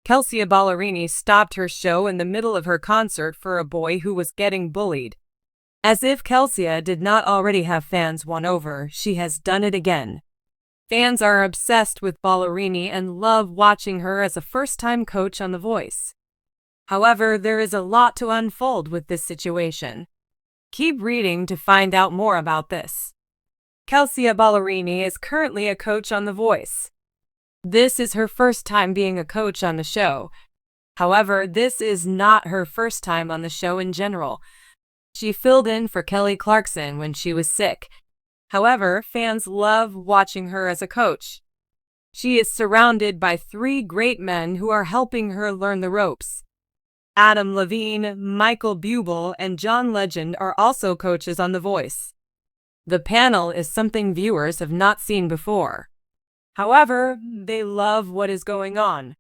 Kelsea Ballerini stopped her show in the middle of her concert for a boy who was getting bullied. As if Kelsea did not already have fans won over, she has done it again. Fans are obsessed with Ballerini and love watching her as a first-time coach on The Voice. However, there is a lot to unfold with this situation. Keep reading to find out more about this. Kelsea Ballerini is currently a coach on The Voice. This is her first time being a coach on the show. However, this is not her first time on the show in general. She filled in for Kelly Clarkson when she was sick. However, fans love watching her as a coach. She is surrounded by 3 great men who are helping her learn the ropes. Adam Levine, Michael Bublé, and John Legend are also coaches on The Voice. The panel is something viewers have not seen before. However, they love what is going on.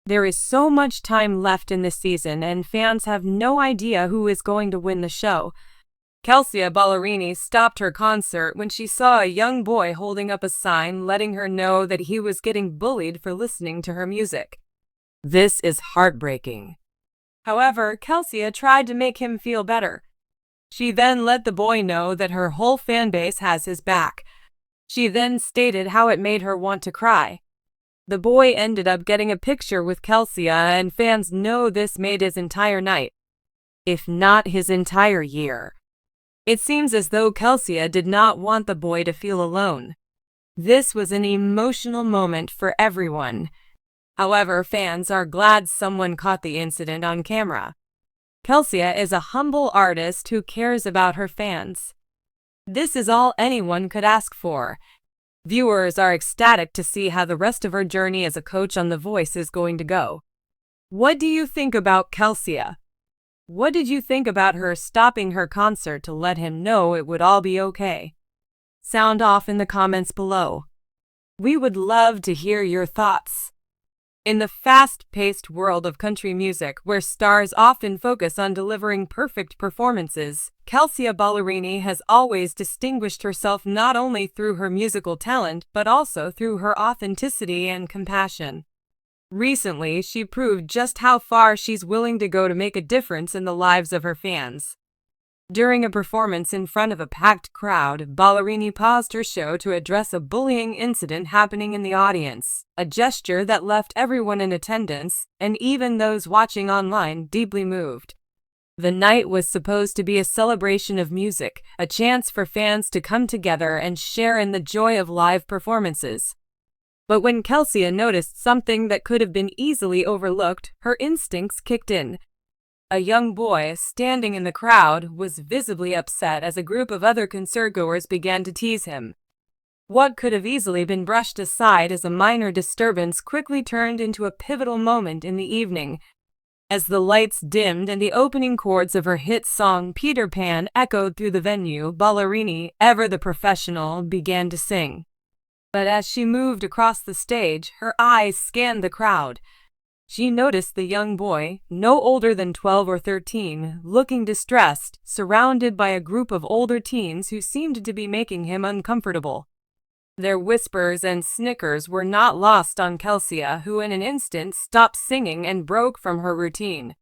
There is so much time left in this season and fans have no idea who is going to win the show. Kelsea Ballerini stopped her concert when she saw a young boy holding up a sign letting her know that he was getting bullied for listening to her music. This is heartbreaking. However, Kelsea tried to make him feel better. She then let the boy know that her whole fan base has his back. She then stated how it made her want to cry. The boy ended up getting a picture with Kelsea and fans know this made his entire night, if not his entire year. It seems as though Kelsea did not want the boy to feel alone. This was an emotional moment for everyone. However, fans are glad someone caught the incident on camera. Kelsea is a humble artist who cares about her fans. This is all anyone could ask for. Viewers are ecstatic to see how the rest of her journey as a coach on The Voice is going to go. What do you think about Kelsea? What did you think about her stopping her concert to let him know it would all be okay? Sound off in the comments below. We would love to hear your thoughts. In the fast-paced world of country music, where stars often focus on delivering perfect performances, Kelsea Ballerini has always distinguished herself not only through her musical talent, but also through her authenticity and compassion. Recently, she proved just how far she's willing to go to make a difference in the lives of her fans. During a performance in front of a packed crowd, Ballerini paused her show to address a bullying incident happening in the audience, a gesture that left everyone in attendance, and even those watching online, deeply moved. The night was supposed to be a celebration of music, a chance for fans to come together and share in the joy of live performances. But when Kelsea noticed something that could have been easily overlooked, her instincts kicked in. A young boy standing in the crowd was visibly upset as a group of other concertgoers began to tease him. What could have easily been brushed aside as a minor disturbance quickly turned into a pivotal moment in the evening. As the lights dimmed and the opening chords of her hit song Peter Pan echoed through the venue, Ballerini, ever the professional, began to sing. But as she moved across the stage, her eyes scanned the crowd. She noticed the young boy, no older than 12 or 13, looking distressed, surrounded by a group of older teens who seemed to be making him uncomfortable. Their whispers and snickers were not lost on Kelsea, who in an instant stopped singing and broke from her routine.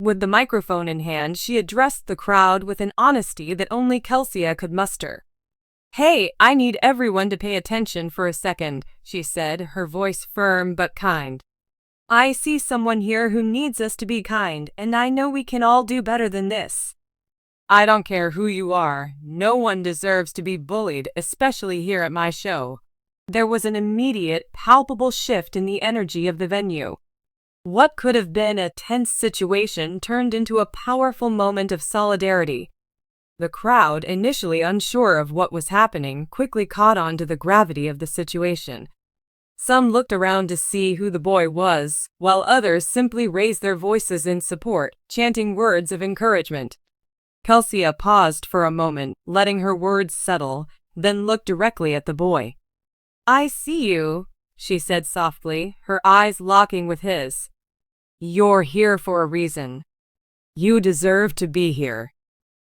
With the microphone in hand, she addressed the crowd with an honesty that only Kelsea could muster. "Hey, I need everyone to pay attention for a second," she said, her voice firm but kind. "I see someone here who needs us to be kind, and I know we can all do better than this. I don't care who you are, no one deserves to be bullied, especially here at my show." There was an immediate, palpable shift in the energy of the venue. What could have been a tense situation turned into a powerful moment of solidarity. The crowd, initially unsure of what was happening, quickly caught on to the gravity of the situation. Some looked around to see who the boy was, while others simply raised their voices in support, chanting words of encouragement. Kelsea paused for a moment, letting her words settle, then looked directly at the boy. "I see you," she said softly, her eyes locking with his. "You're here for a reason. You deserve to be here.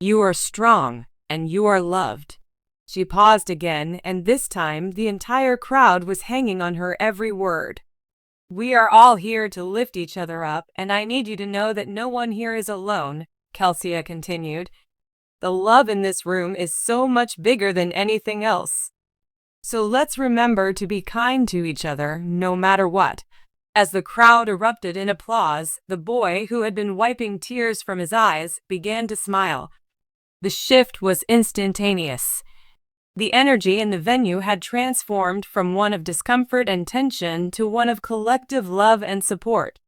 You are strong, and you are loved." She paused again, and this time the entire crowd was hanging on her every word. We are all here to lift each other up, and I need you to know that no one here is alone, Kelsea continued. The love in this room is so much bigger than anything else. So let's remember to be kind to each other, no matter what. As the crowd erupted in applause, the boy, who had been wiping tears from his eyes, began to smile. The shift was instantaneous. The energy in the venue had transformed from one of discomfort and tension to one of collective love and support.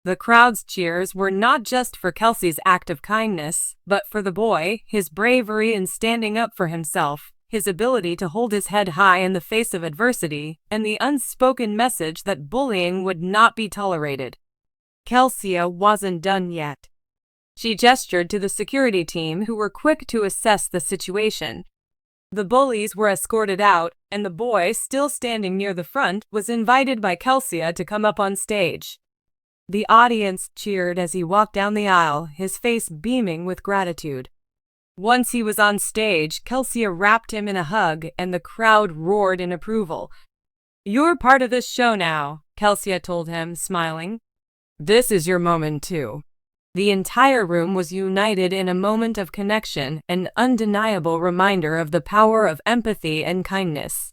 The crowd's cheers were not just for Kelsea's act of kindness, but for the boy, his bravery in standing up for himself, his ability to hold his head high in the face of adversity, and the unspoken message that bullying would not be tolerated. Kelsea wasn't done yet. She gestured to the security team, who were quick to assess the situation. The bullies were escorted out, and the boy, still standing near the front, was invited by Kelsea to come up on stage. The audience cheered as he walked down the aisle, his face beaming with gratitude. Once he was on stage, Kelsea wrapped him in a hug, and the crowd roared in approval. "You're part of this show now," Kelsea told him, smiling. "This is your moment too." The entire room was united in a moment of connection, an undeniable reminder of the power of empathy and kindness.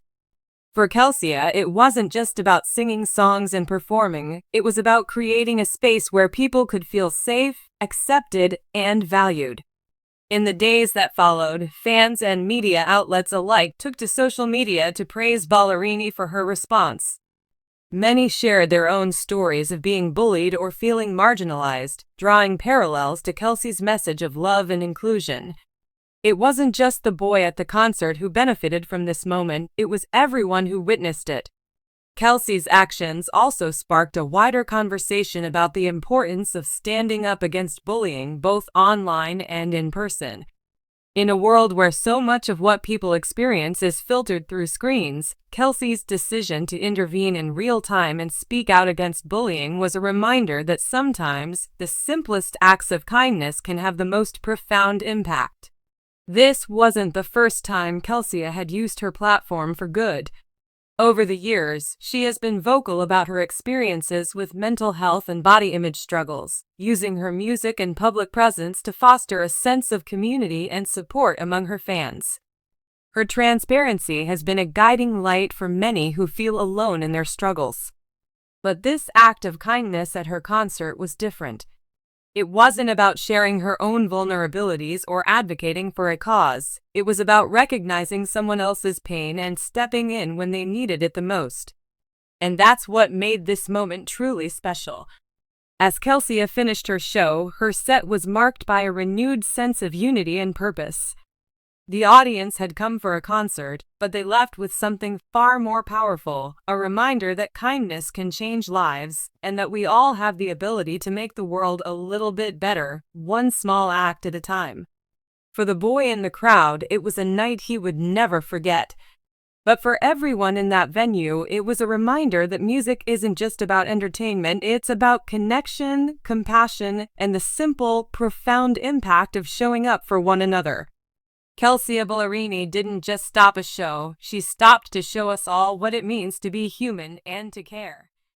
For Kelsea, it wasn't just about singing songs and performing, it was about creating a space where people could feel safe, accepted, and valued. In the days that followed, fans and media outlets alike took to social media to praise Ballerini for her response. Many shared their own stories of being bullied or feeling marginalized, drawing parallels to Kelsea's message of love and inclusion. It wasn't just the boy at the concert who benefited from this moment, it was everyone who witnessed it. Kelsea's actions also sparked a wider conversation about the importance of standing up against bullying both online and in person. In a world where so much of what people experience is filtered through screens, Kelsea's decision to intervene in real time and speak out against bullying was a reminder that sometimes the simplest acts of kindness can have the most profound impact. This wasn't the first time Kelsea had used her platform for good. Over the years, she has been vocal about her experiences with mental health and body image struggles, using her music and public presence to foster a sense of community and support among her fans. Her transparency has been a guiding light for many who feel alone in their struggles. But this act of kindness at her concert was different. It wasn't about sharing her own vulnerabilities or advocating for a cause. It was about recognizing someone else's pain and stepping in when they needed it the most. And that's what made this moment truly special. As Kelsea finished her show, her set was marked by a renewed sense of unity and purpose. The audience had come for a concert, but they left with something far more powerful, a reminder that kindness can change lives, and that we all have the ability to make the world a little bit better, one small act at a time. For the boy in the crowd, it was a night he would never forget. But for everyone in that venue, it was a reminder that music isn't just about entertainment, it's about connection, compassion, and the simple, profound impact of showing up for one another. Kelsea Ballerini didn't just stop a show, she stopped to show us all what it means to be human and to care.